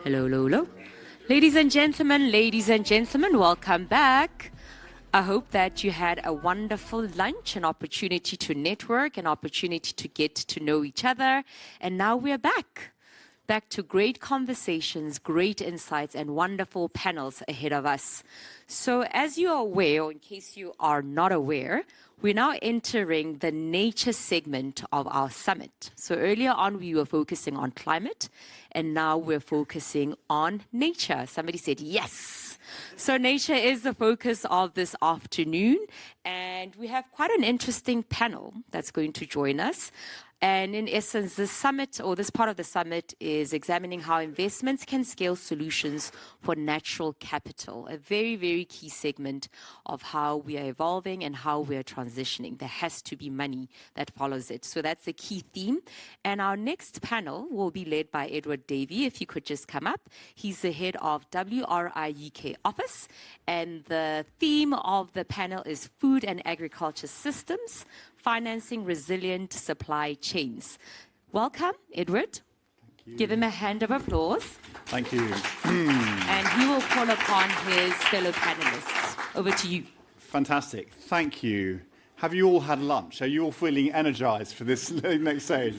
Hello, hello, hello. Ladies and gentlemen, welcome back. I hope that you had a wonderful lunch, an opportunity to network, an opportunity to get to know each other. And now we're back to great conversations, great insights, and wonderful panels ahead of us. So as you are aware, or in case you are not aware, we're now entering the nature segment of our summit. So earlier on, we were focusing on climate, and now we're focusing on nature. Somebody said yes. So nature is the focus of this afternoon, and we have quite an interesting panel that's going to join us. And in essence, this summit, or this part of the summit, is examining how investments can scale solutions for natural capital, a very, very key segment of how we are evolving and how we are transitioning. There has to be money that follows it. So that's the key theme. And our next panel will be led by Edward Davey, if you could just come up. He's the head of WRI UK office. And the theme of the panel is Food and Agriculture Systems, Financing Resilient Supply Chains. Welcome, Edward. Thank you. Give him a hand of applause. Thank you. And he will call upon his fellow panelists. Over to you. Fantastic. Thank you. Have you all had lunch? Are you all feeling energized for this next stage?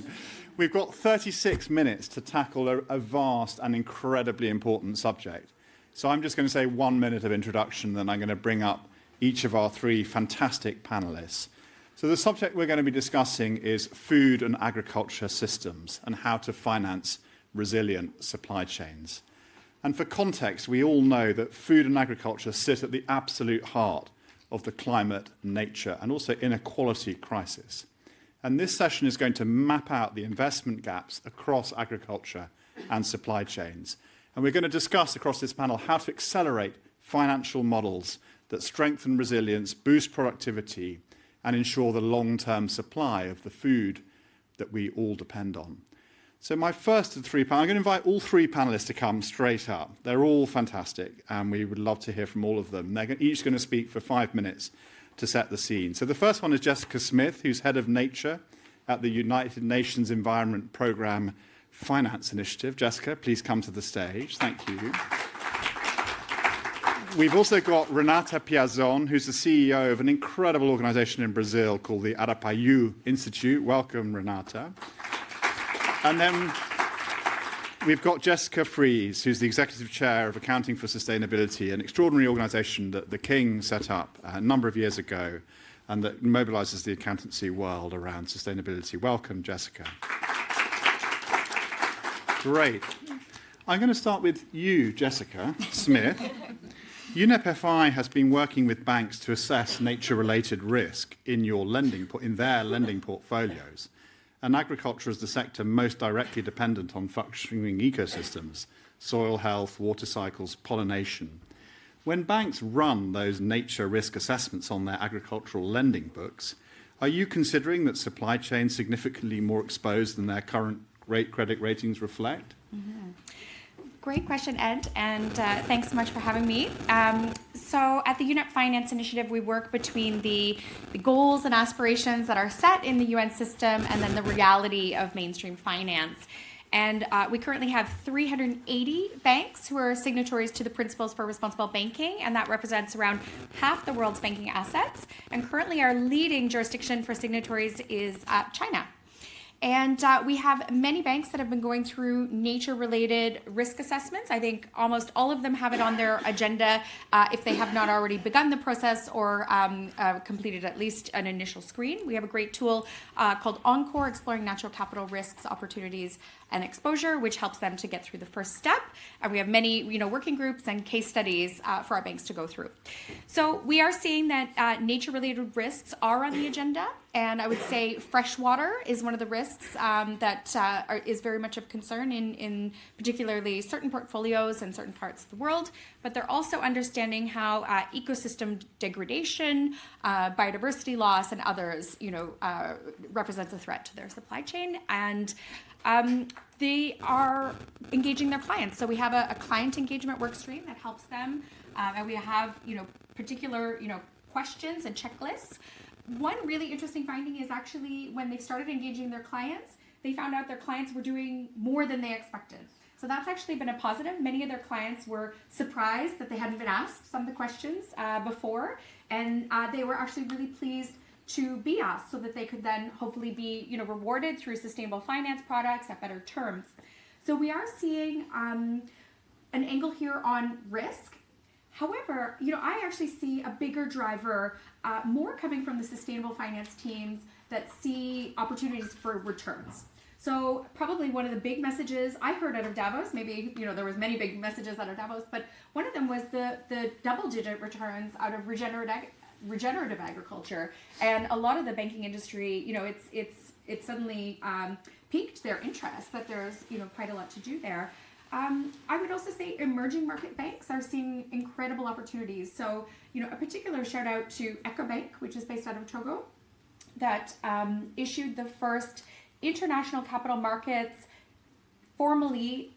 We've got 36 minutes to tackle a vast and incredibly important subject. So I'm just going to say 1 minute of introduction, then I'm going to bring up each of our three fantastic panelists. So the subject we're going to be discussing is food and agriculture systems and how to finance resilient supply chains. And for context, we all know that food and agriculture sit at the absolute heart of the climate, nature, and also inequality crisis. And this session is going to map out the investment gaps across agriculture and supply chains. And we're going to discuss across this panel how to accelerate financial models that strengthen resilience, boost productivity, and ensure the long-term supply of the food that we all depend on. So my first of the three panelists, I'm going to invite all three panelists to come straight up. They're all fantastic, and we would love to hear from all of them. They're each going to speak for 5 minutes to set the scene. So the first one is Jessica Smith, who's head of nature at the United Nations Environment Programme Finance Initiative. Jessica, please come to the stage. Thank you. We've also got Renata Piazzon, who's the CEO of an incredible organization in Brazil called the Arapyaú Institute. Welcome, Renata. And then we've got Jessica Fries, who's the executive chair of Accounting for Sustainability, an extraordinary organization that the King set up a number of years ago and that mobilizes the accountancy world around sustainability. Welcome, Jessica. Great. I'm going to start with you, Jessica Smith. UNEP-FI has been working with banks to assess nature-related risk in their lending portfolios. And agriculture is the sector most directly dependent on functioning ecosystems, soil health, water cycles, pollination. When banks run those nature risk assessments on their agricultural lending books, are you considering that supply chains significantly more exposed than their current credit ratings reflect? Mm-hmm. Great question, Ed, and thanks so much for having me. So at the UNEP Finance Initiative, we work between the goals and aspirations that are set in the UN system and then the reality of mainstream finance. And we currently have 380 banks who are signatories to the Principles for Responsible Banking, and that represents around half the world's banking assets. And currently our leading jurisdiction for signatories is China. And we have many banks that have been going through nature-related risk assessments. I think almost all of them have it on their agenda if they have not already begun the process or completed at least an initial screen. We have a great tool called Encore, Exploring Natural Capital Risks, Opportunities, and Exposure, which helps them to get through the first step. And we have many working groups and case studies for our banks to go through. So we are seeing that nature-related risks are on the agenda. And I would say freshwater is one of the risks that is very much of concern in particularly certain portfolios in certain parts of the world. But they're also understanding how ecosystem degradation, biodiversity loss, and others, represents a threat to their supply chain. And they are engaging their clients. So we have a client engagement work stream that helps them, and we have particular questions and checklists. One really interesting finding is actually when they started engaging their clients, they found out their clients were doing more than they expected. So that's actually been a positive. Many of their clients were surprised that they hadn't been asked some of the questions before, and they were actually really pleased to be asked so that they could then hopefully be rewarded through sustainable finance products at better terms. So we are seeing an angle here on risk. However, I actually see a bigger driver, more coming from the sustainable finance teams that see opportunities for returns. So probably one of the big messages I heard out of Davos, maybe there was many big messages out of Davos, but one of them was the double-digit returns out of regenerative agriculture, and a lot of the banking industry, it's suddenly piqued their interest that there's quite a lot to do there. I would also say emerging market banks are seeing incredible opportunities. So, a particular shout out to EcoBank, which is based out of Togo, that issued the first international capital markets formally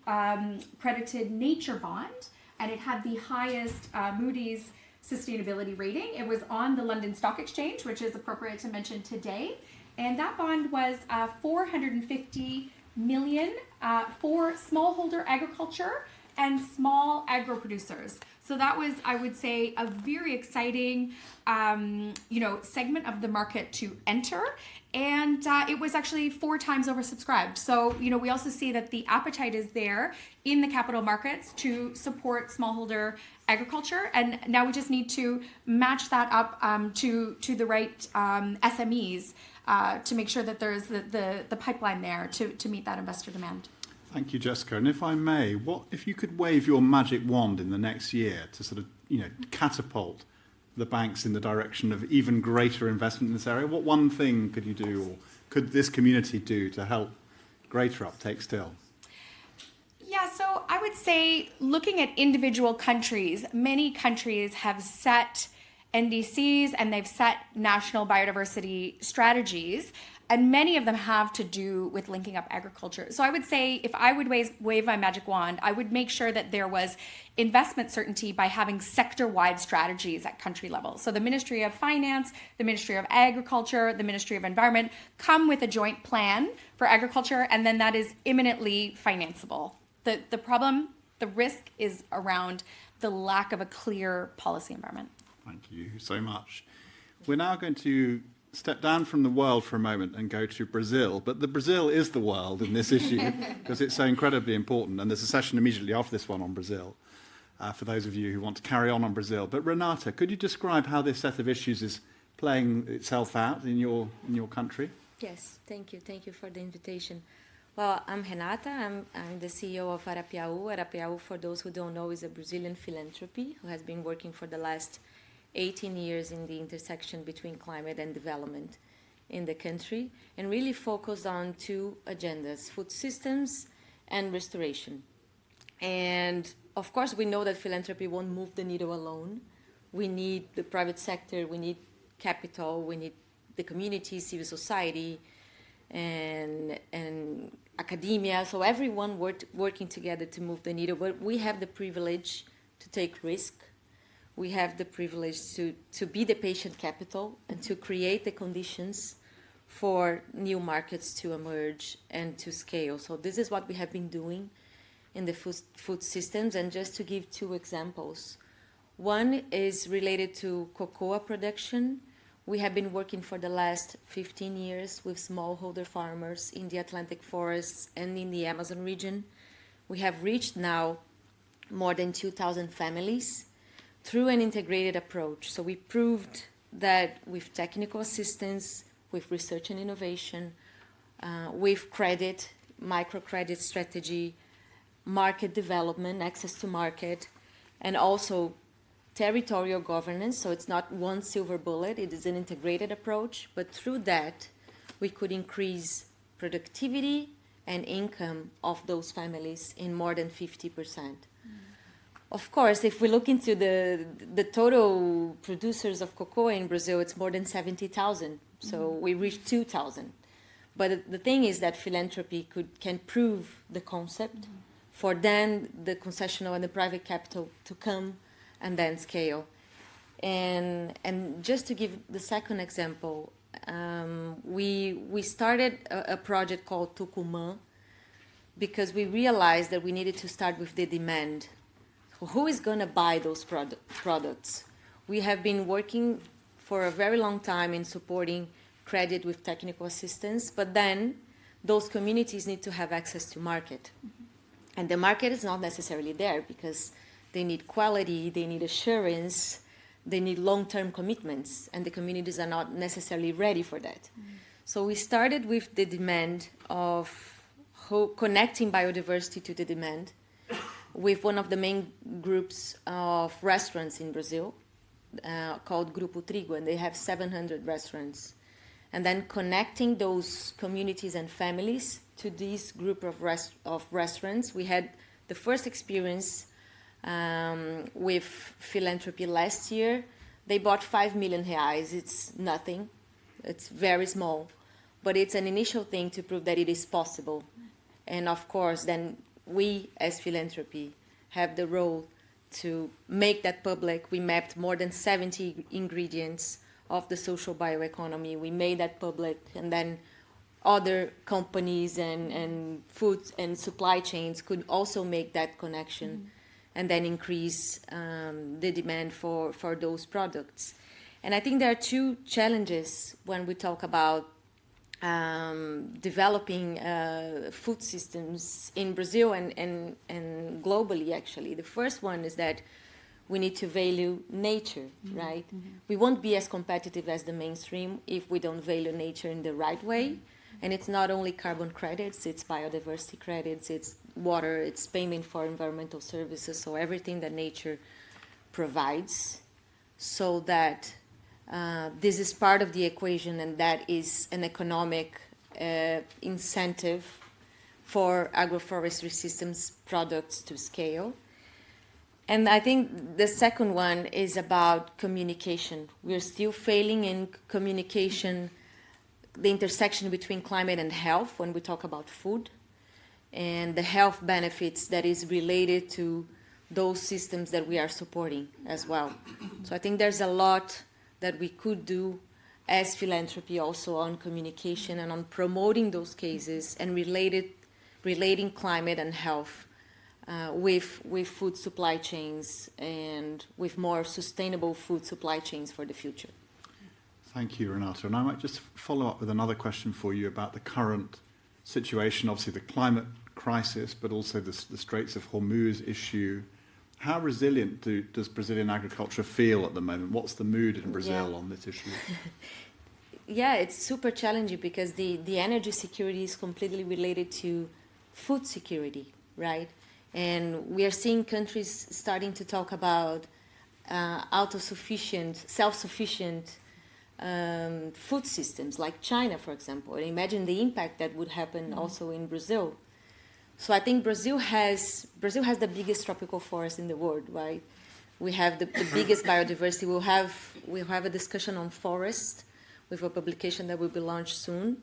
credited nature bond, and it had the highest Moody's sustainability rating. It was on the London Stock Exchange, which is appropriate to mention today, and that bond was 450 million for smallholder agriculture and small agro producers. So that was, I would say, a very exciting, segment of the market to enter. And it was actually 4 times oversubscribed. So, we also see that the appetite is there in the capital markets to support smallholder agriculture. And now we just need to match that up to the right SMEs to make sure that there's the pipeline there to meet that investor demand. Thank you, Jessica. And if I may, what if you could wave your magic wand in the next year to sort of, catapult the banks in the direction of even greater investment in this area? What one thing could you do, or could this community do to help greater uptake still? Yeah, so I would say looking at individual countries, many countries have set NDCs and they've set national biodiversity strategies, and many of them have to do with linking up agriculture. So I would say if I would wave my magic wand, I would make sure that there was investment certainty by having sector-wide strategies at country level. So the Ministry of Finance, the Ministry of Agriculture, the Ministry of Environment come with a joint plan for agriculture, and then that is imminently financeable. The problem, the risk is around the lack of a clear policy environment. Thank you so much. We're now going to step down from the world for a moment and go to Brazil. But the Brazil is the world in this issue because it's so incredibly important. And there's a session immediately after this one on Brazil for those of you who want to carry on Brazil. But Renata, could you describe how this set of issues is playing itself out in your country? Yes, thank you. Thank you for the invitation. Well, I'm Renata. I'm the CEO of Arapyaú. Arapyaú, for those who don't know, is a Brazilian philanthropy who has been working for the last 18 years in the intersection between climate and development in the country, and really focused on 2 agendas: food systems and restoration. And of course, we know that philanthropy won't move the needle alone. We need the private sector, we need capital, we need the community, civil society, and academia, so everyone working together to move the needle. But we have the privilege to take risk. We have the privilege to be the patient capital and to create the conditions for new markets to emerge and to scale. So this is what we have been doing in the food systems. And just to give 2 examples, one is related to cocoa production. We have been working for the last 15 years with smallholder farmers in the Atlantic forests and in the Amazon region. We have reached now more than 2,000 families through an integrated approach. So we proved that with technical assistance, with research and innovation, with credit, microcredit strategy, market development, access to market, and also territorial governance. So it's not one silver bullet, it is an integrated approach, but through that, we could increase productivity and income of those families in more than 50%. Of course, if we look into the total producers of cocoa in Brazil, it's more than 70,000. So we reached 2,000. But the thing is that philanthropy can prove the concept for then the concessional and the private capital to come and then scale. And just to give the second example, we started a project called Tucumã because we realized that we needed to start with the demand. Who is going to buy those products? We have been working for a very long time in supporting credit with technical assistance, but then those communities need to have access to market. And the market is not necessarily there because they need quality, they need assurance, they need long-term commitments, and the communities are not necessarily ready for that. So we started with the demand of connecting biodiversity to the demand with one of the main groups of restaurants in Brazil called Grupo Trigo, and they have 700 restaurants. And then connecting those communities and families to this group of restaurants. We had the first experience with philanthropy last year. They bought 5 million reais. It's nothing. It's very small. But it's an initial thing to prove that it is possible. And of course, then we as philanthropy have the role to make that public. We mapped more than 70 ingredients of the social bioeconomy. We made that public, and then other companies and food and supply chains could also make that connection and then increase the demand for those products. And I think there are two challenges when we talk about developing food systems in Brazil and globally, actually. The first one is that we need to value nature, right? We won't be as competitive as the mainstream if we don't value nature in the right way. And it's not only carbon credits, it's biodiversity credits, it's water, it's payment for environmental services, so everything that nature provides, so that this is part of the equation, and that is an economic incentive for agroforestry systems products to scale. And I think the second one is about communication. We're still failing in communication, the intersection between climate and health when we talk about food, and the health benefits that is related to those systems that we are supporting as well. So I think there's a lot that we could do as philanthropy also on communication and on promoting those cases and relating climate and health with food supply chains and with more sustainable food supply chains for the future. Thank you, Renata. And I might just follow up with another question for you about the current situation, obviously the climate crisis, but also the Straits of Hormuz issue. How resilient does Brazilian agriculture feel at the moment? What's the mood in Brazil on this issue? Yeah, it's super challenging because the energy security is completely related to food security, right? And we are seeing countries starting to talk about self-sufficient food systems, like China, for example. And imagine the impact that would happen also in Brazil. So I think Brazil has the biggest tropical forest in the world, right? We have the biggest biodiversity. We'll have a discussion on forest with a publication that will be launched soon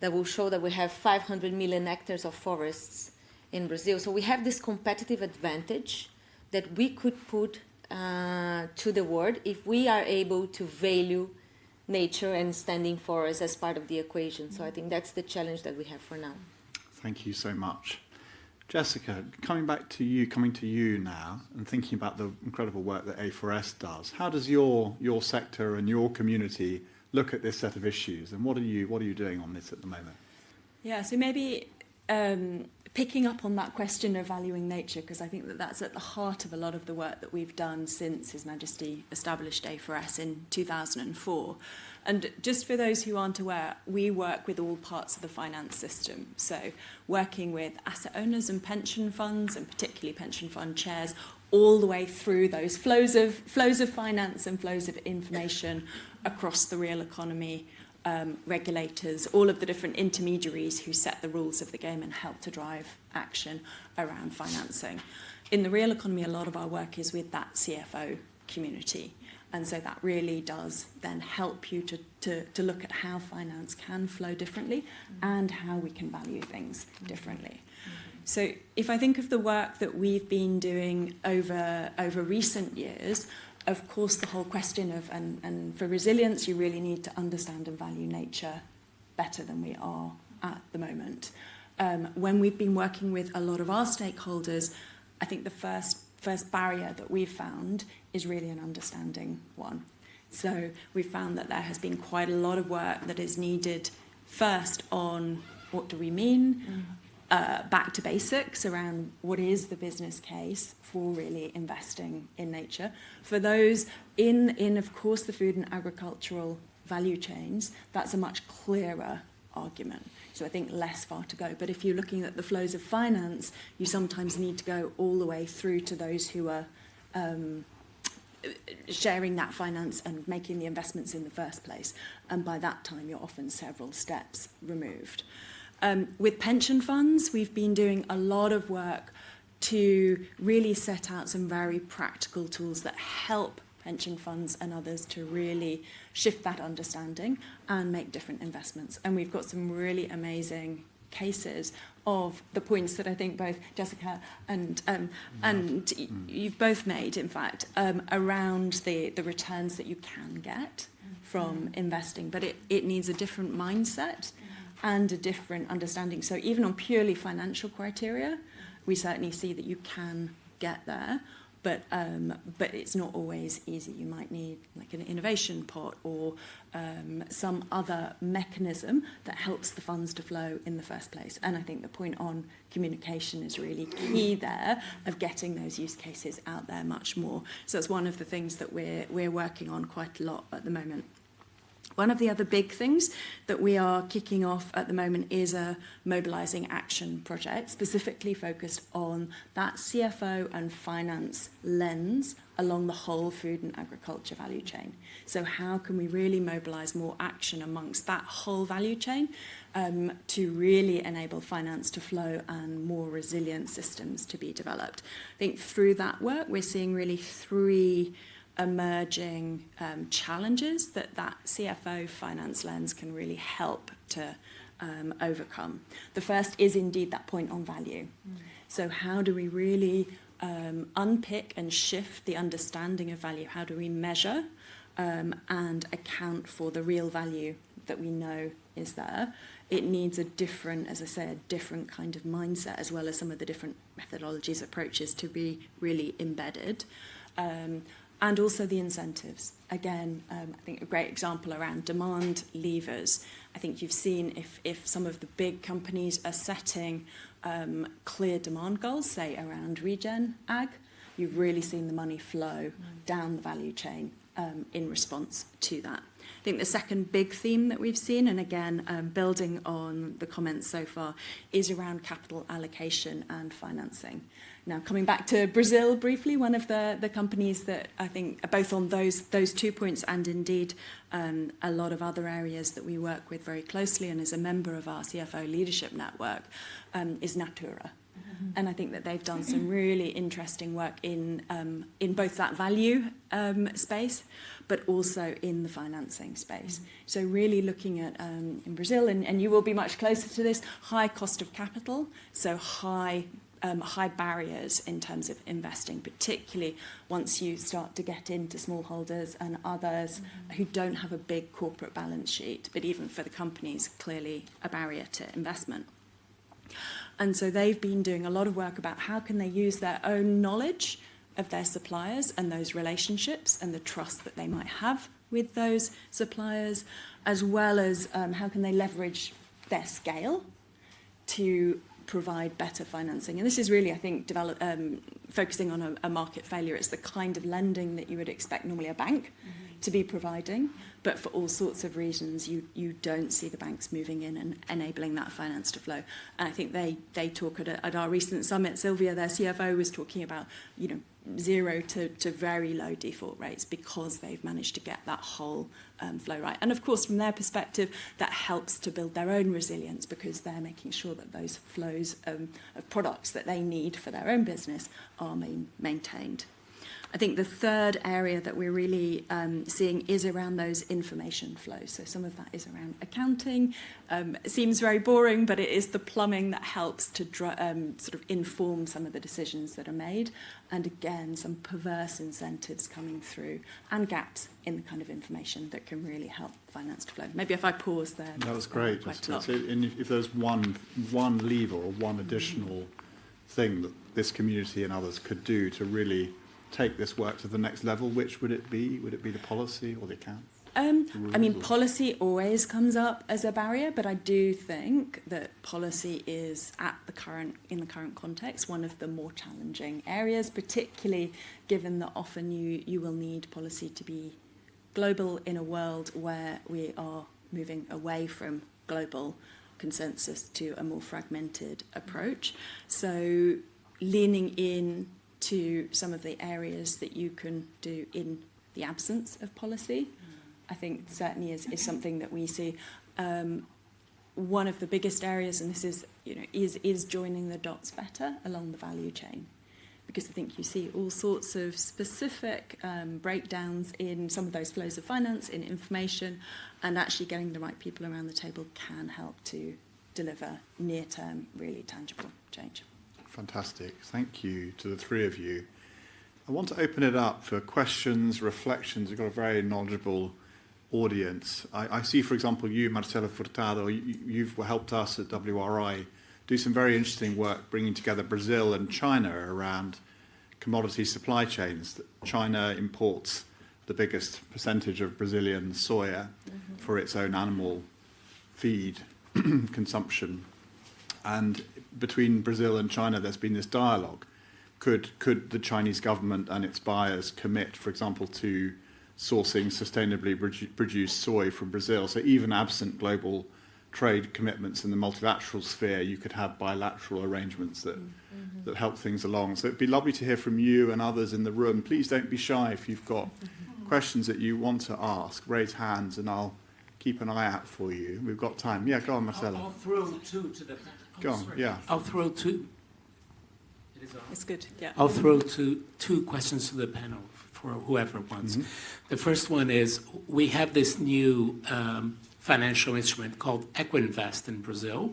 that will show that we have 500 million hectares of forests in Brazil. So we have this competitive advantage that we could put to the world if we are able to value nature and standing forests as part of the equation. So I think that's the challenge that we have for now. Thank you so much. Jessica, coming to you now and thinking about the incredible work that A4S does, how does your sector and your community look at this set of issues, and what are you doing on this at the moment? Yeah, so maybe picking up on that question of valuing nature, because I think that's at the heart of a lot of the work that we've done since His Majesty established A4S in 2004. And just for those who aren't aware, we work with all parts of the finance system. So working with asset owners and pension funds, and particularly pension fund chairs, all the way through those flows of finance and flows of information across the real economy, regulators, all of the different intermediaries who set the rules of the game and help to drive action around financing. In the real economy, a lot of our work is with that CFO community. And so that really does then help you to look at how finance can flow differently and how we can value things differently. So if I think of the work that we've been doing over recent years, of course, the whole question of, and for resilience, you really need to understand and value nature better than we are at the moment. when we've been working with a lot of our stakeholders, I think the first barrier that we've found is really an understanding one. So we've found that there has been quite a lot of work that is needed first on what do we mean, back to basics around what is the business case for really investing in nature. For those in of course, the food and agricultural value chains, that's a much clearer argument. So I think less far to go. But if you're looking at the flows of finance, you sometimes need to go all the way through to those who are sharing that finance and making the investments in the first place. And by that time, you're often several steps removed. With pension funds, we've been doing a lot of work to really set out some very practical tools that help pension funds and others to really shift that understanding and make different investments. And we've got some really amazing cases of the points that I think both Jessica and you've both made, in fact, around the returns that you can get from investing. But it needs a different mindset and a different understanding. So even on purely financial criteria, we certainly see that you can get there, but it's not always easy. You might need like an innovation pot or some other mechanism that helps the funds to flow in the first place. And I think the point on communication is really key there, of getting those use cases out there much more. So it's one of the things that we're working on quite a lot at the moment. One of the other big things that we are kicking off at the moment is a mobilising action project, specifically focused on that CFO and finance lens along the whole food and agriculture value chain. So how can we really mobilise more action amongst that whole value chain to really enable finance to flow and more resilient systems to be developed? I think through that work, we're seeing really three emerging challenges that CFO finance lens can really help to overcome. The first is indeed that point on value. So how do we really unpick and shift the understanding of value? How do we measure and account for the real value that we know is there? It needs a different, as I said, different kind of mindset, as well as some of the different methodologies, approaches to be really embedded. And also the incentives. Again, I think a great example around demand levers. I think you've seen if some of the big companies are setting clear demand goals, say around regen ag, you've really seen the money flow down the value chain in response to that. I think the second big theme that we've seen, and again, building on the comments so far, is around capital allocation and financing. Now, coming back to Brazil briefly, one of the companies that I think, both on those 2 points and indeed a lot of other areas that we work with very closely and is a member of our CFO leadership network, is Natura. And I think that they've done some really interesting work in both that value space, but also in the financing space. So really looking at, in Brazil, and you will be much closer to this, high cost of capital, so high barriers in terms of investing, particularly once you start to get into smallholders and others who don't have a big corporate balance sheet, but even for the companies, clearly a barrier to investment. And so they've been doing a lot of work about how can they use their own knowledge of their suppliers and those relationships and the trust that they might have with those suppliers, as well as how can they leverage their scale to provide better financing. And this is really, I think, focusing on a market failure. It's the kind of lending that you would expect normally a bank to be providing, but for all sorts of reasons, you don't see the banks moving in and enabling that finance to flow. And I think they talk at our recent summit, Sylvia, their CFO, was talking about, 0 to very low default rates because they've managed to get that whole flow right. And of course, from their perspective, that helps to build their own resilience because they're making sure that those flows of products that they need for their own business are maintained. I think the third area that we're really seeing is around those information flows. So some of that is around accounting. It seems very boring, but it is the plumbing that helps to sort of inform some of the decisions that are made. And again, some perverse incentives coming through and gaps in the kind of information that can really help finance to flow. Maybe if I pause there. That was great. Quite a lot. So if there's one lever or one additional thing that this community and others could do to really take this work to the next level, which would it be? Would it be the policy or the account? I mean, policy always comes up as a barrier, but I do think that policy is in the current context, one of the more challenging areas, particularly given that often you will need policy to be global in a world where we are moving away from global consensus to a more fragmented approach. So leaning in to some of the areas that you can do in the absence of policy, I think certainly is something that we see. One of the biggest areas, and this is joining the dots better along the value chain, because I think you see all sorts of specific breakdowns in some of those flows of finance, in information, and actually getting the right people around the table can help to deliver near-term, really tangible change. Fantastic. Thank you to the three of you. I want to open it up for questions, reflections. We've got a very knowledgeable audience. I see, for example, you, Marcelo Furtado, you've helped us at WRI do some very interesting work bringing together Brazil and China around commodity supply chains. China imports the biggest percentage of Brazilian soya for its own animal feed consumption. And between Brazil and China, there's been this dialogue. Could the Chinese government and its buyers commit, for example, to sourcing sustainably produced soy from Brazil? So even absent global trade commitments in the multilateral sphere, you could have bilateral arrangements that help things along. So it'd be lovely to hear from you and others in the room. Please don't be shy if you've got questions that you want to ask. Raise hands and I'll keep an eye out for you. We've got time. Yeah, go on, Marcelo. I'll throw two to the... Go on, yeah. I'll throw two... It is on. It's good, yeah. I'll throw two questions to the panel for whoever wants. The first one is, we have this new financial instrument called Equinvest in Brazil,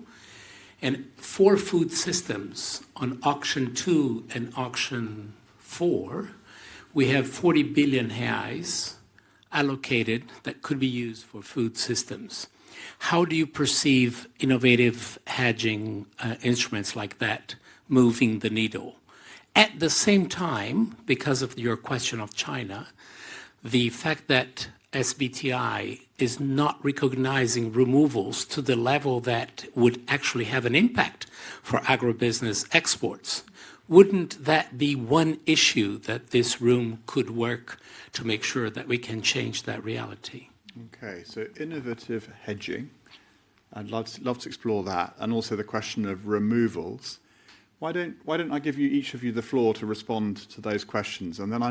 and for food systems on auction 2 and auction 4, we have 40 billion reais allocated that could be used for food systems. How do you perceive innovative hedging instruments like that moving the needle? At the same time, because of your question of China, the fact that SBTI is not recognizing removals to the level that would actually have an impact for agribusiness exports, wouldn't that be one issue that this room could work to make sure that we can change that reality? Okay, so innovative hedging. I'd love to explore that, and also the question of removals. Why don't I give you each of you the floor to respond to those questions? And then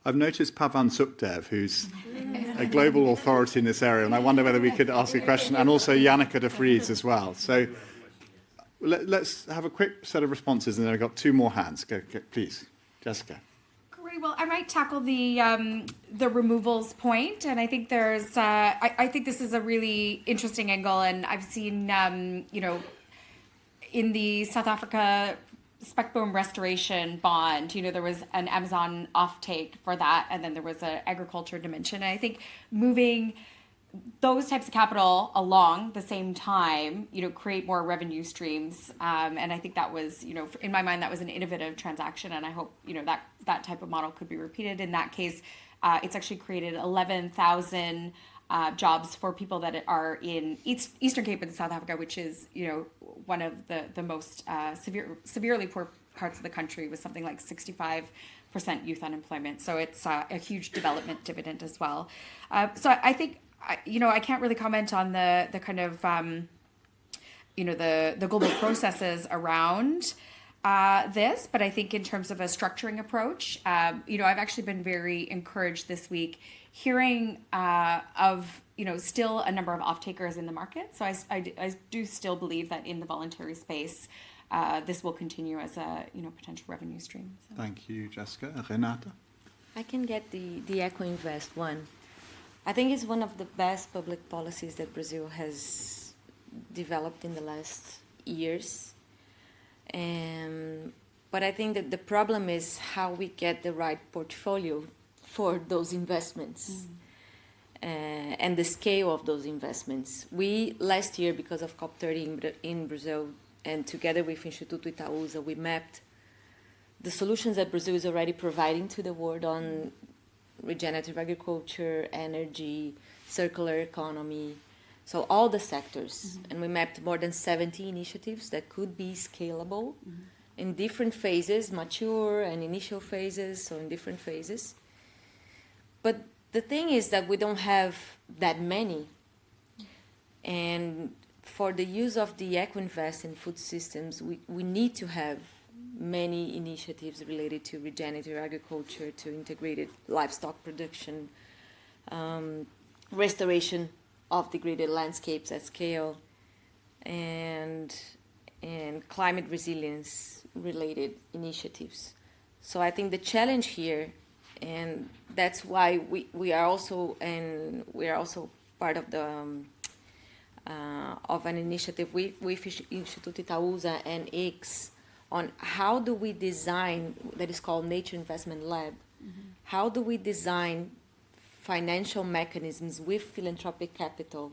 I've noticed Pavan Sukhdev, who's a global authority in this area, and I wonder whether we could ask a question, and also Janneke de Vries as well. So let's have a quick set of responses, and then I've got two more hands. Go, please, Jessica. Great. Well, I might tackle the removals point, and I think there's I think this is a really interesting angle, and I've seen in the South Africa spectrum restoration bond, there was an Amazon offtake for that, and then there was an agriculture dimension. And I think moving those types of capital along the same time, create more revenue streams. And I think that was, in my mind, that was an innovative transaction, and I hope, that type of model could be repeated. In that case, it's actually created 11,000 jobs for people that are in Eastern Cape in South Africa, which is, one of the most severely poor parts of the country, with something like 65% youth unemployment. So it's a huge development dividend as well. So I think, I can't really comment on the kind of, the global processes around this, but I think in terms of a structuring approach, I've actually been very encouraged this week hearing of, still a number of off-takers in the market. So I do still believe that in the voluntary space, this will continue as a, potential revenue stream. So. Thank you, Jessica. Renata? I can get the Eco Invest one. I think it's one of the best public policies that Brazil has developed in the last years. But I think that the problem is how we get the right portfolio for those investments and the scale of those investments. We, last year, because of COP30 in Brazil, and together with Instituto Itaúsa, we mapped the solutions that Brazil is already providing to the world on regenerative agriculture, energy, circular economy, so all the sectors. And we mapped more than 70 initiatives that could be scalable in different phases, mature and initial phases, so in different phases. But the thing is that we don't have that many. And for the use of the Eco-Invest in food systems, we need to have many initiatives related to regenerative agriculture, to integrated livestock production, restoration of degraded landscapes at scale, and climate resilience related initiatives. So I think the challenge here, and that's why we are also part of the of an initiative with Instituto Itaúsa and ICS on how do we design, that is called Nature Investment Lab, how do we design financial mechanisms with philanthropic capital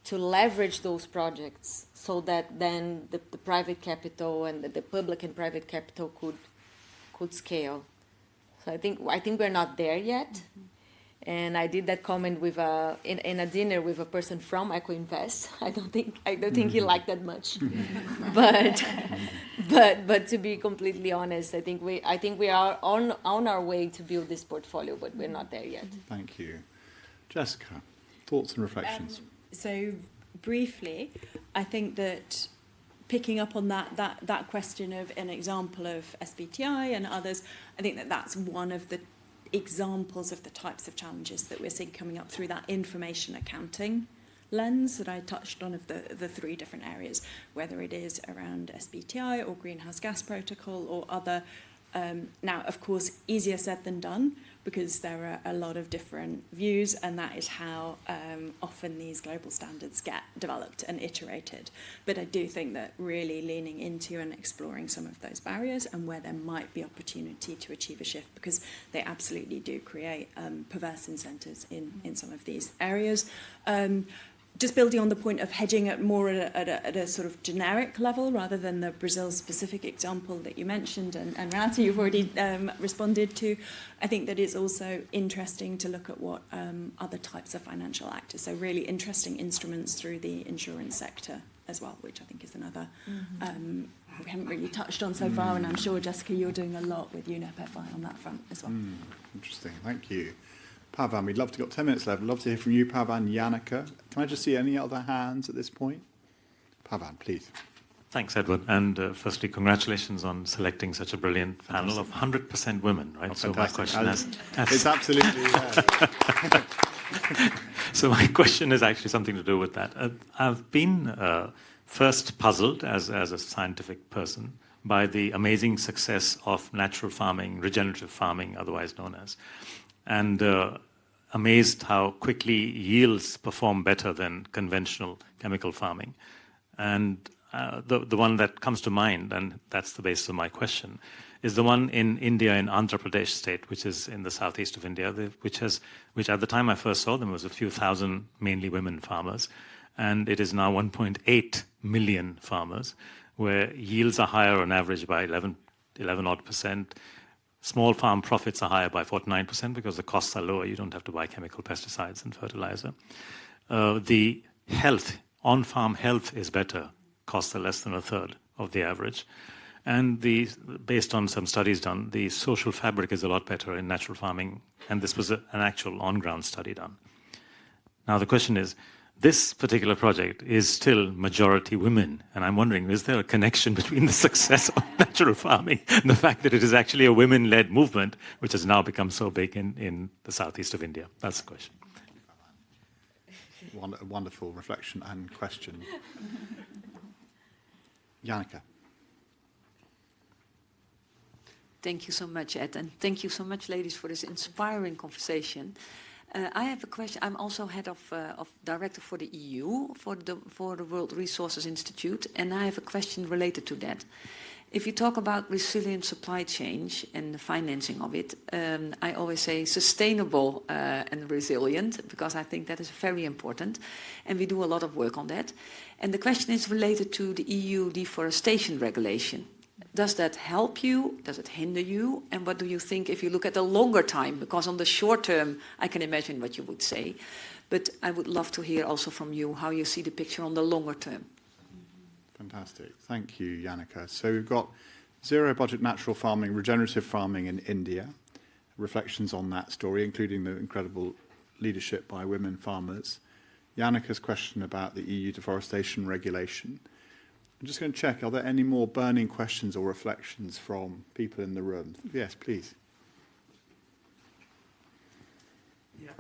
to leverage those projects so that then the private capital and the public and private capital could scale. So I think we're not there yet. And I did that comment with in a dinner with a person from Eco-Invest. I don't think he liked that much, but to be completely honest, I think we are on our way to build this portfolio, but we're not there yet. Thank you, Jessica. Thoughts and reflections. So briefly, I think that picking up on that question of an example of SBTI and others, I think that that's one of the examples of the types of challenges that we're seeing coming up through that information accounting lens that I touched on of the three different areas, whether it is around SBTI or greenhouse gas protocol or other. Now, of course, easier said than done because there are a lot of different views, and that is how often these global standards get developed and iterated. But I do think that really leaning into and exploring some of those barriers and where there might be opportunity to achieve a shift, because they absolutely do create perverse incentives in some of these areas. Just building on the point of hedging at a sort of generic level rather than the Brazil-specific example that you mentioned, and Renata, you've already responded to, I think that it's also interesting to look at what other types of financial actors, so really interesting instruments through the insurance sector as well, which I think is another we haven't really touched on so far, and I'm sure, Jessica, you're doing a lot with UNEP-FI on that front as well. Interesting, thank you. Pavan, we'd love to got 10 minutes left. We'd love to hear from you, Pavan, Janneke. Can I just see any other hands at this point? Pavan, please. Thanks, Edward. And firstly, congratulations on selecting such a brilliant panel of 100% women, right? Oh, so my question it's absolutely, yeah. So my question is actually something to do with that. I've been first puzzled as a scientific person by the amazing success of natural farming, regenerative farming, otherwise known as, and amazed how quickly yields perform better than conventional chemical farming. And the one that comes to mind, and that's the basis of my question, is the one in India, in Andhra Pradesh state, which is in the southeast of India, which at the time I first saw them was a few thousand, mainly women farmers, and it is now 1.8 million farmers, where yields are higher on average by 11 odd percent. Small farm profits are higher by 49% because the costs are lower. You don't have to buy chemical pesticides and fertilizer. The health, on-farm health is better. Costs are less than a third of the average. And based on some studies done, the social fabric is a lot better in natural farming. And this was an actual on-ground study done. Now the question is, this particular project is still majority women. And I'm wondering, is there a connection between the success of natural farming and the fact that it is actually a women-led movement, which has now become so big in the southeast of India? That's the question. Wonderful reflection and question. Janneke. Thank you so much, Ed, and thank you so much, ladies, for this inspiring conversation. I have a question. I'm also head of director for the EU for the World Resources Institute, and I have a question related to that. If you talk about resilient supply chain and the financing of it, I always say sustainable and resilient, because I think that is very important, and we do a lot of work on that. And the question is related to the EU deforestation regulation. Does that help you? Does it hinder you? And what do you think if you look at the longer time? Because on the short term, I can imagine what you would say. But I would love to hear also from you how you see the picture on the longer term. Fantastic. Thank you, Janneke. So we've got zero budget natural farming, regenerative farming in India, reflections on that story, including the incredible leadership by women farmers. Janneke's question about the EU deforestation regulation. I'm just going to check, are there any more burning questions or reflections from people in the room? Yes, please. Yeah.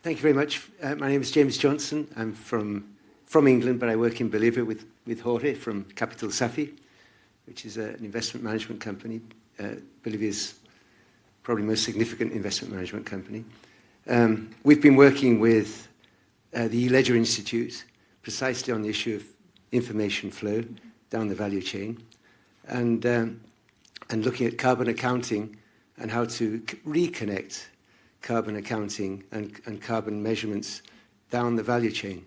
Thank you very much. My name is James Johnson. I'm from England, but I work in Bolivia with Jorge from Capital Safi, which is an investment management company. Bolivia's probably most significant investment management company. We've been working with the E-Ledger Institute precisely on the issue of information flow down the value chain, and looking at carbon accounting and how to reconnect carbon accounting and carbon measurements down the value chain.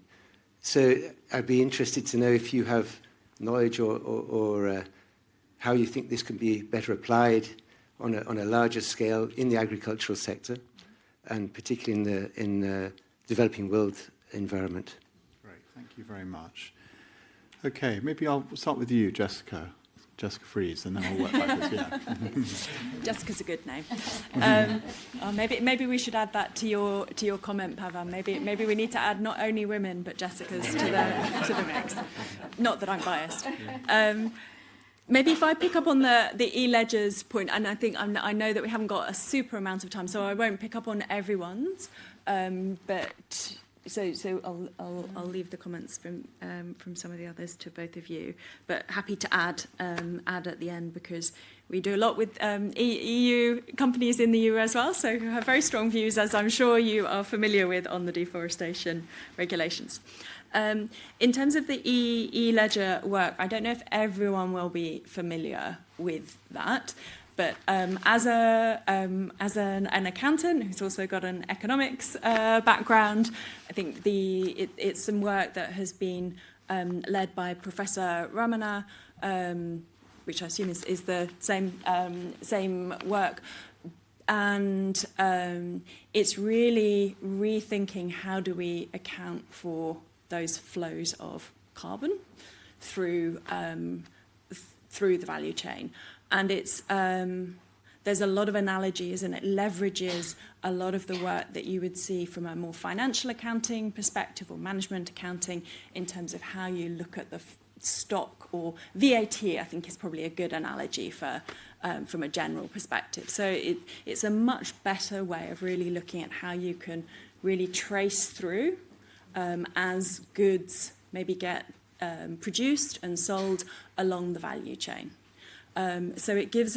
So I'd be interested to know if you have knowledge or how you think this can be better applied on a larger scale in the agricultural sector, and particularly in the developing world environment. Great, thank you very much. Okay, maybe I'll start with you, Jessica Fries, and then I'll work backwards. Yeah. Jessica's a good name. Maybe we should add that to your comment, Pavan. Maybe we need to add not only women but Jessicas to the mix. Not that I'm biased. Maybe if I pick up on the e-ledgers point, and I know that we haven't got a super amount of time, so I won't pick up on everyone's, but. So I'll leave the comments from some of the others to both of you, but happy to add at the end, because we do a lot with EU companies in the EU as well, so who have very strong views, as I'm sure you are familiar with, on the deforestation regulations. In terms of the e-ledger work, I don't know if everyone will be familiar with that. But as an accountant who's also got an economics background, I think it's some work that has been led by Professor Ramana, which I assume is the same work. And it's really rethinking how do we account for those flows of carbon through the value chain. And it's there's a lot of analogies, and it leverages a lot of the work that you would see from a more financial accounting perspective or management accounting, in terms of how you look at the stock, or VAT, I think is probably a good analogy for from a general perspective. So it's a much better way of really looking at how you can really trace through as goods maybe get produced and sold along the value chain. So it gives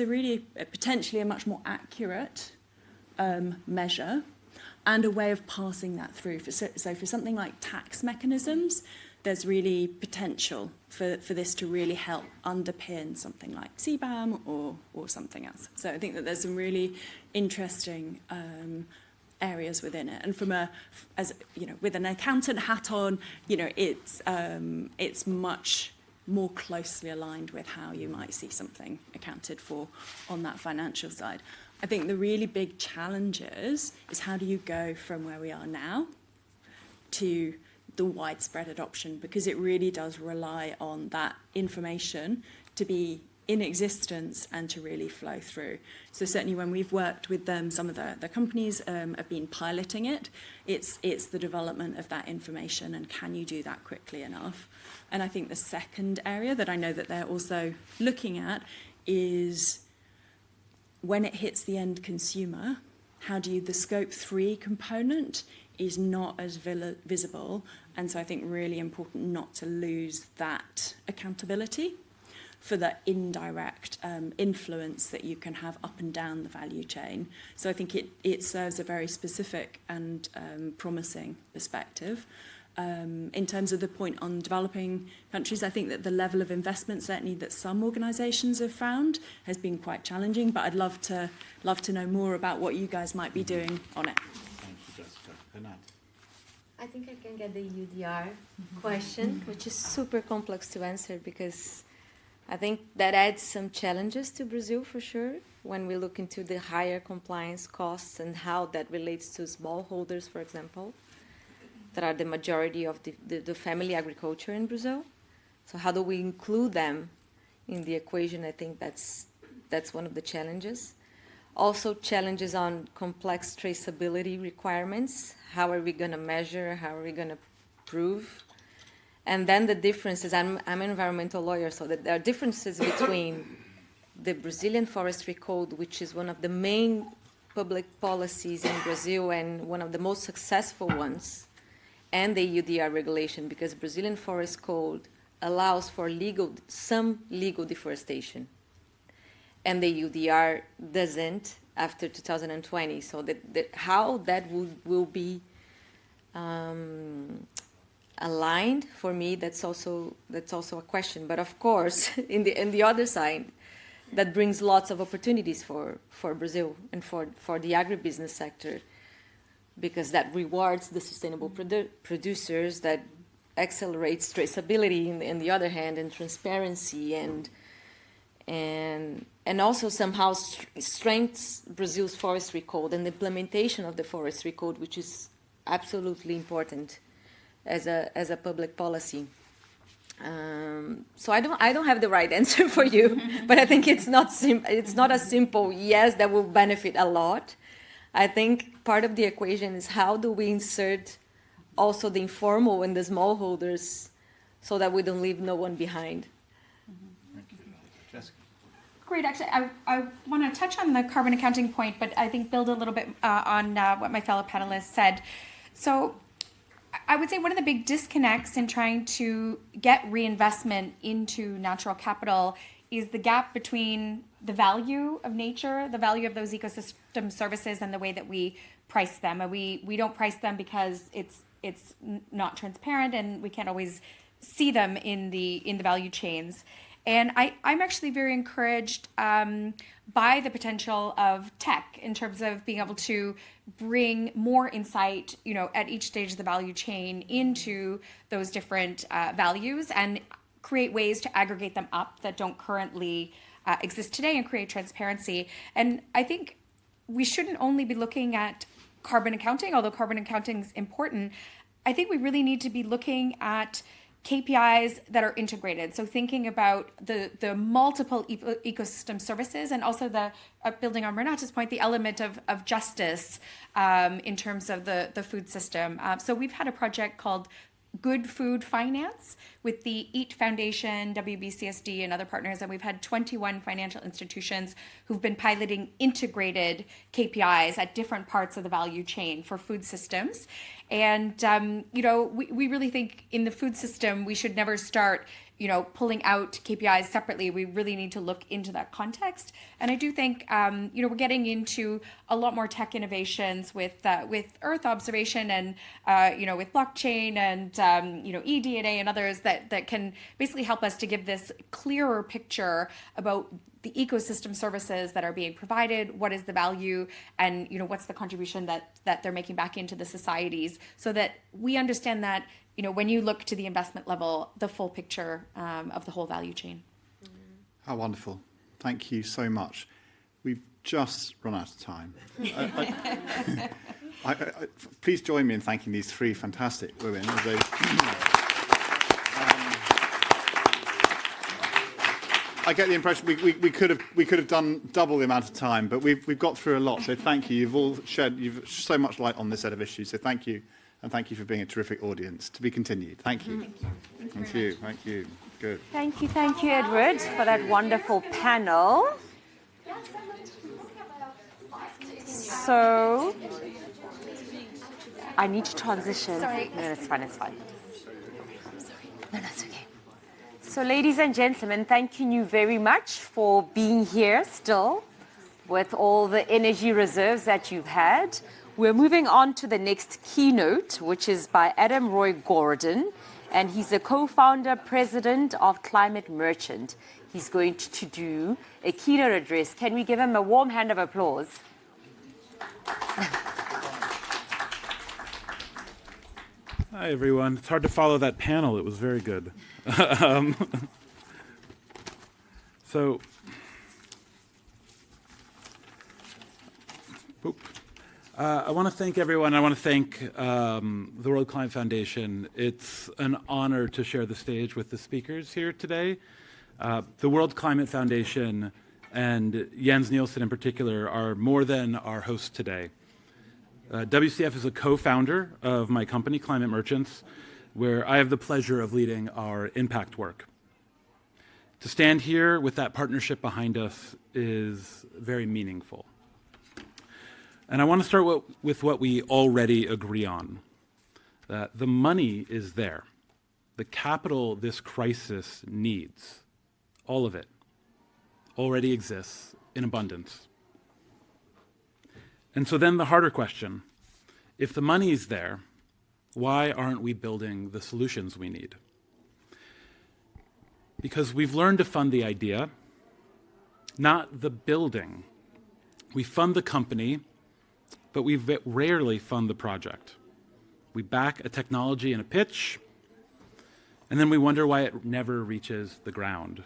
potentially a much more accurate measure and a way of passing that through. So for something like tax mechanisms, there's really potential for this to really help underpin something like CBAM or something else. So I think that there's some really interesting areas within it. And with an accountant hat on, it's much more closely aligned with how you might see something accounted for on that financial side. I think the really big challenges is how do you go from where we are now to the widespread adoption, because it really does rely on that information to be in existence and to really flow through. So certainly when we've worked with them, some of the companies have been piloting it. It's the development of that information, and can you do that quickly enough? And I think the second area that I know that they're also looking at is when it hits the end consumer, how do you, the scope 3 component is not as visible. And so I think really important not to lose that accountability. for the indirect influence that you can have up and down the value chain. So I think it serves a very specific and promising perspective. In terms of the point on developing countries, I think that the level of investment, certainly that some organisations have found, has been quite challenging. But I'd love to know more about what you guys might be doing on it. Thank you, Jessica. Renata. I think I can get the UDR question, which is super complex to answer because I think that adds some challenges to Brazil for sure when we look into the higher compliance costs and how that relates to smallholders, for example, that are the majority of the family agriculture in Brazil. So how do we include them in the equation? I think that's one of the challenges. Also challenges on complex traceability requirements. How are we going to measure? How are we going to prove? And then the differences, I'm an environmental lawyer, so that there are differences between the Brazilian Forestry Code, which is one of the main public policies in Brazil and one of the most successful ones, and the UDR regulation, because Brazilian Forest Code allows for some legal deforestation. And the UDR doesn't after 2020. So how that will be aligned, for me, that's also a question. But of course, in the other side, that brings lots of opportunities for Brazil and for the agribusiness sector, because that rewards the sustainable producers, that accelerates traceability in the other hand, and transparency, and also somehow strengthens Brazil's forestry code and the implementation of the forestry code, which is absolutely important as a public policy. So I don't have the right answer for you, but I think it's not a simple yes that will benefit a lot. I think part of the equation is how do we insert also the informal and the smallholders so that we don't leave no one behind. Jessica. Great. Actually, I want to touch on the carbon accounting point, but I think build a little bit on what my fellow panelists said. So I would say one of the big disconnects in trying to get reinvestment into natural capital is the gap between the value of nature, the value of those ecosystem services, and the way that we price them. And we don't price them because it's not transparent and we can't always see them in the value chains. And I'm actually very encouraged by the potential of tech in terms of being able to bring more insight, at each stage of the value chain into those different values and create ways to aggregate them up that don't currently exist today and create transparency. And I think we shouldn't only be looking at carbon accounting, although carbon accounting is important. I think we really need to be looking at KPIs that are integrated. So thinking about the multiple ecosystem services, and also the building on Renata's point, the element of justice in terms of the food system. So we've had a project called Good Food Finance with the EAT Foundation, WBCSD, and other partners, and we've had 21 financial institutions who've been piloting integrated KPIs at different parts of the value chain for food systems. And we really think in the food system we should never start pulling out KPIs separately. We really need to look into that context. And I do think, we're getting into a lot more tech innovations with Earth observation and, with blockchain and, eDNA and others that can basically help us to give this clearer picture about the ecosystem services that are being provided, what is the value, and what's the contribution that they're making back into the societies, so that we understand that when you look to the investment level, the full picture of the whole value chain. How wonderful. Thank you so much. We've just run out of time. Please join me in thanking these three fantastic women. I get the impression we could have done double the amount of time, but we've got through a lot. So thank you. You've so much light on this set of issues. So thank you, and thank you for being a terrific audience. To be continued. Thank you. Thank you. Thank you. Good. Thank you, Edward, for that wonderful panel. So I need to transition. Sorry. No, it's fine. No, that's okay. So, ladies and gentlemen, thank you very much for being here still with all the energy reserves that you've had. We're moving on to the next keynote, which is by Adam Roy Gordon, and he's the co-founder, president of Climate Merchant. He's going to do a keynote address. Can we give him a warm hand of applause? Hi, everyone. It's hard to follow that panel. It was very good. I want to thank everyone. I want to thank the World Climate Foundation. It's an honor to share the stage with the speakers here today. The World Climate Foundation and Jens Nielsen in particular are more than our hosts today. WCF is a co-founder of my company, Climate Merchants, where I have the pleasure of leading our impact work. To stand here with that partnership behind us is very meaningful. And I want to start with what we already agree on. That the money is there. The capital this crisis needs, all of it, already exists in abundance. And so then the harder question, if the money is there, why aren't we building the solutions we need? Because we've learned to fund the idea, not the building. We fund the company, but we rarely fund the project. We back a technology in a pitch, and then we wonder why it never reaches the ground.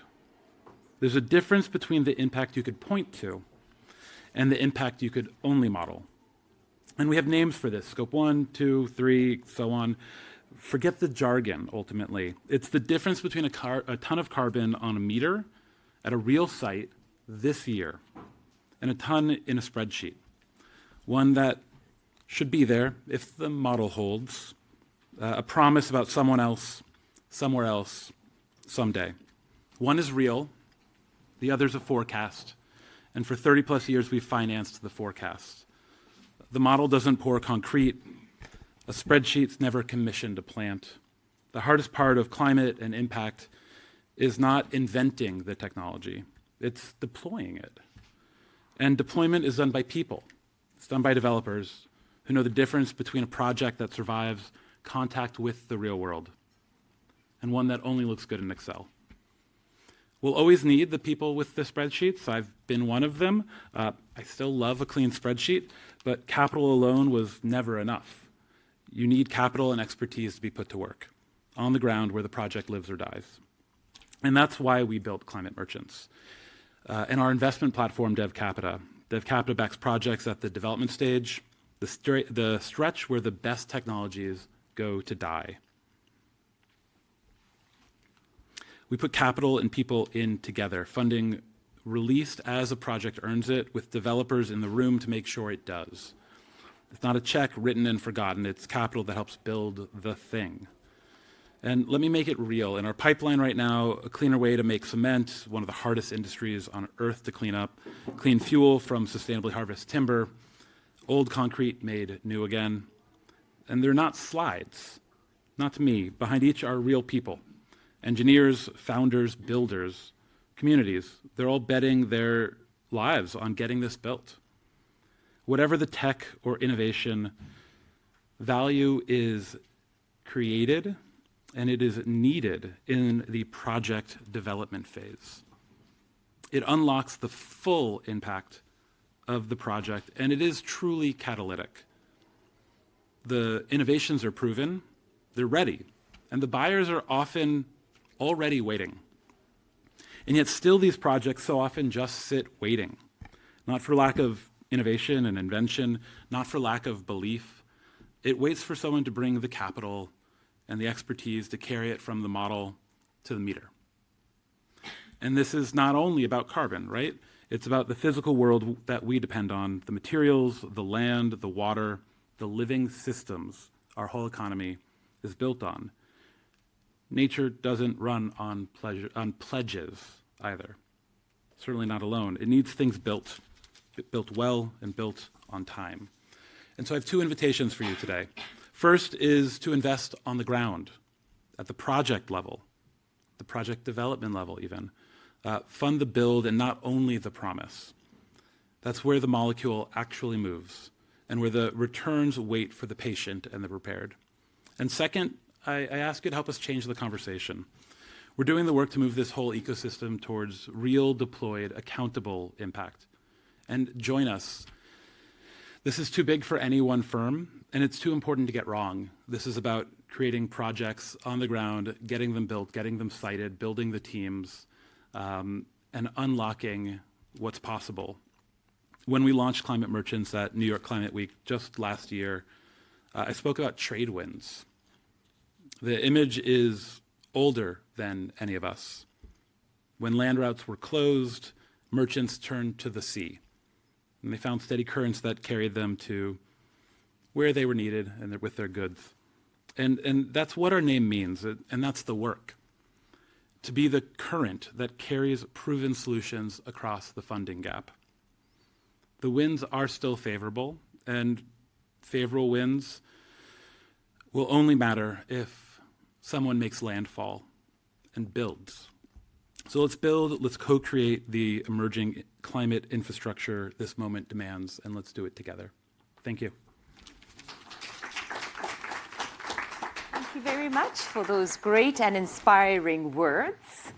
There's a difference between the impact you could point to and the impact you could only model. And we have names for this, scope 1, 2, 3, so on. Forget the jargon, ultimately. It's the difference between a ton of carbon on a meter at a real site this year and a ton in a spreadsheet. One that should be there if the model holds, a promise about someone else, somewhere else, someday. One is real, the other's a forecast, and for 30 plus years we've financed the forecast. The model doesn't pour concrete, a spreadsheet's never commissioned a plant. The hardest part of climate and impact is not inventing the technology, it's deploying it. And deployment is done by people. It's done by developers who know the difference between a project that survives contact with the real world and one that only looks good in Excel. We'll always need the people with the spreadsheets. I've been one of them. I still love a clean spreadsheet, but capital alone was never enough. You need capital and expertise to be put to work on the ground where the project lives or dies. And that's why we built Climate Merchants. And our investment platform, DevCapita. DevCapita backs projects at the development stage, the stretch where the best technologies go to die. We put capital and people in together, funding released as a project earns it, with developers in the room to make sure it does. It's not a check written and forgotten, it's capital that helps build the thing. And let me make it real. In our pipeline right now, a cleaner way to make cement, one of the hardest industries on earth to clean up, clean fuel from sustainably harvested timber, old concrete made new again. And they're not slides, not to me. Behind each are real people. Engineers, founders, builders, communities. They're all betting their lives on getting this built. Whatever the tech or innovation, value is created and it is needed in the project development phase. It unlocks the full impact of the project, and it is truly catalytic. The innovations are proven, they're ready, and the buyers are often already waiting. And yet still these projects so often just sit waiting, not for lack of innovation and invention, not for lack of belief. It waits for someone to bring the capital and the expertise to carry it from the model to the meter. And this is not only about carbon, right? It's about the physical world that we depend on, the materials, the land, the water, the living systems our whole economy is built on. Nature doesn't run on pledges either, certainly not alone. It needs things built well and built on time. And so I have two invitations for you today. First is to invest on the ground, at the project level. the project development level even. Fund the build and not only the promise. That's where the molecule actually moves and where the returns wait for the patient and the prepared. And second, I ask you to help us change the conversation. We're doing the work to move this whole ecosystem towards real, deployed, accountable impact. And join us. This is too big for any one firm, and it's too important to get wrong. This is about creating projects on the ground, getting them built, getting them sited, building the teams, and unlocking what's possible. When we launched Climate Merchants at New York Climate Week just last year, I spoke about trade winds. The image is older than any of us. When land routes were closed, merchants turned to the sea, and they found steady currents that carried them to where they were needed and with their goods. And that's what our name means, and that's the work. To be the current that carries proven solutions across the funding gap. The winds are still favorable, and favorable winds will only matter if someone makes landfall and builds. So let's build, let's co-create the emerging climate infrastructure this moment demands, and let's do it together. Thank you. Thank you very much for those great and inspiring words.